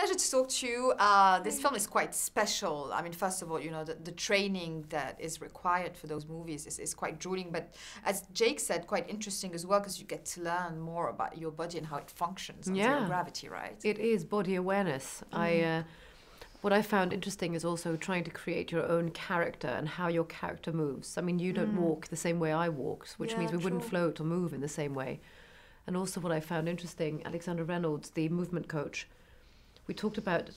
Pleasure to talk to you. This film is quite special. I mean, first of all, you know, the training that is required for those movies is quite drooling. But as Jake said, quite interesting as well, because you get to learn more about your body and how it functions on zero gravity, right? It is body awareness. What I found interesting is also trying to create your own character and how your character moves. I mean, you don't walk the same way I walked, which means we wouldn't float or move in the same way. And also what I found interesting, Alexander Reynolds, the movement coach, we talked about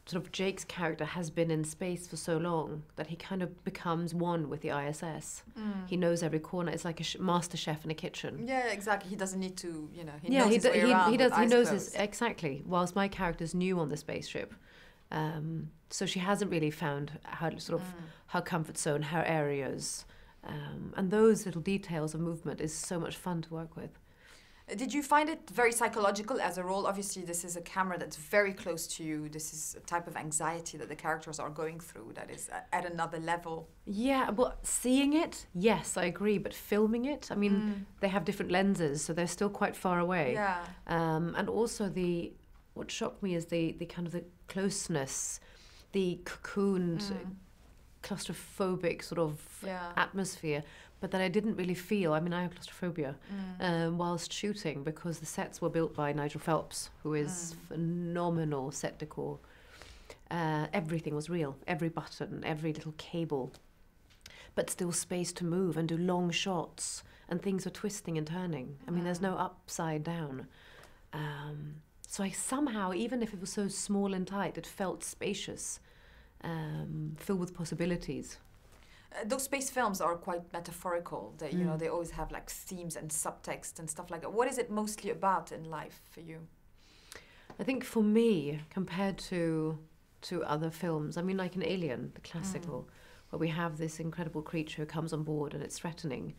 sort of Jake's character has been in space for so long that he kind of becomes one with the ISS. He knows every corner. It's like a master chef in a kitchen. Yeah, exactly. He doesn't need to, you know, he knows his way around. He knows his, exactly. Whilst my character's new on the spaceship. So she hasn't really found her sort of her comfort zone, her areas. And those little details of movement is so much fun to work with. Did you find it very psychological as a role? Obviously, this is a camera that's very close to you. This is a type of anxiety that the characters are going through that is at another level. Yeah, well, seeing it, yes, I agree. But filming it, I mean, they have different lenses, so they're still quite far away. Yeah. And also what shocked me is the kind of the closeness, the cocooned, claustrophobic sort of atmosphere, but that I didn't really feel. I mean, I have claustrophobia whilst shooting, because the sets were built by Nigel Phelps, who is phenomenal set decor. Everything was real, every button, every little cable, but still space to move and do long shots, and things are twisting and turning. I mean, there's no upside down. So I somehow, even if it was so small and tight, it felt spacious, filled with possibilities. Those space films are quite metaphorical. They, you know, they always have like themes and subtext and stuff like that. What is it mostly about in life for you? I think for me, compared to other films, I mean, like in Alien, the classical, where we have this incredible creature who comes on board and it's threatening.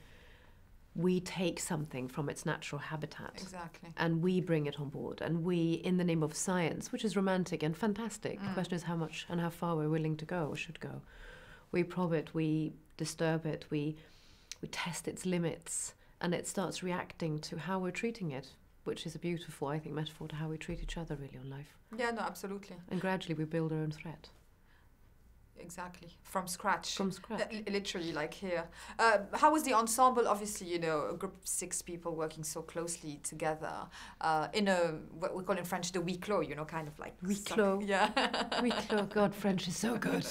We take something from its natural habitat. Exactly. And we bring it on board. And we, in the name of science, which is romantic and fantastic, the question is how much and how far we're willing to go or should go. We probe it, we disturb it, we test its limits, and it starts reacting to how we're treating it, which is a beautiful, I think, metaphor to how we treat each other really on life. Yeah, no, absolutely. And gradually we build our own threat. Exactly, from scratch. From scratch. Literally, like here. How was the ensemble? Obviously, you know, a group of 6 people working so closely together in a, what we call in French, the huis clos, you know, kind of like... Huis clos. Yeah. Huis clos. God, French is so good.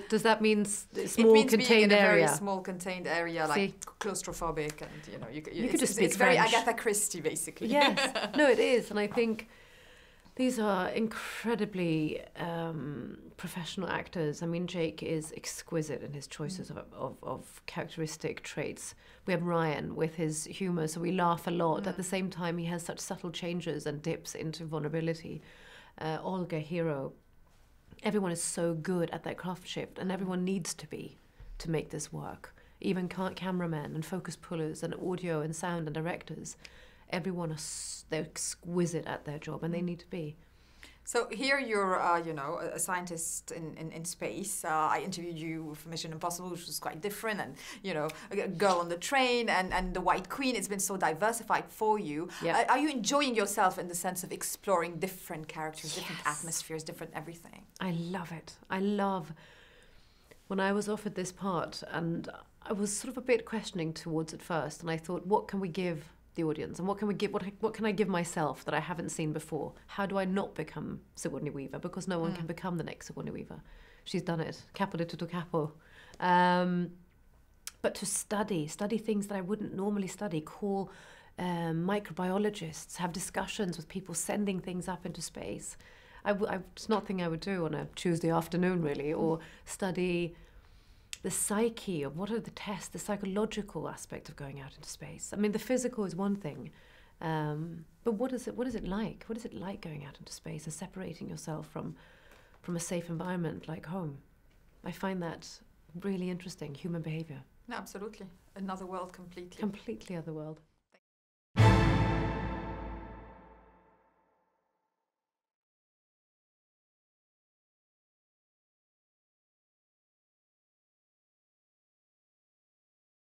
Does that mean small, it means contained being in a area? very small, contained area, like claustrophobic, and, you know, you could just speak it's very French. Agatha Christie, basically. Yes. No, it is. And I think these are incredibly professional actors. I mean, Jake is exquisite in his choices of characteristic traits. We have Ryan with his humour, so we laugh a lot. At the same time, he has such subtle changes and dips into vulnerability. Olga, hero. Everyone is so good at their craftmanship, and everyone needs to be to make this work. Even cameramen and focus pullers and audio and sound and directors. Everyone they're exquisite at their job, and they need to be. So here you're, you know, a scientist in space. I interviewed you for Mission Impossible, which was quite different, and, you know, a girl on the train and the White Queen. It's been so diversified for you. Yeah. Are you enjoying yourself in the sense of exploring different characters, different atmospheres, different everything? I love it. I love when I was offered this part, and I was sort of a bit questioning towards it first, and I thought, what can we give the audience, and what can we give? What can I give myself that I haven't seen before? How do I not become Sigourney Weaver? Because no one can become the next Sigourney Weaver. She's done it. Capo de tutto capo. But to study things that I wouldn't normally study, call microbiologists, have discussions with people sending things up into space. It's not a thing I would do on a Tuesday afternoon, really, or study the psyche of what are the tests, the psychological aspect of going out into space. I mean, the physical is one thing, but what is it like? What is it like going out into space and separating yourself from a safe environment like home? I find that really interesting, human behavior. No, absolutely. Another world completely. Completely other world.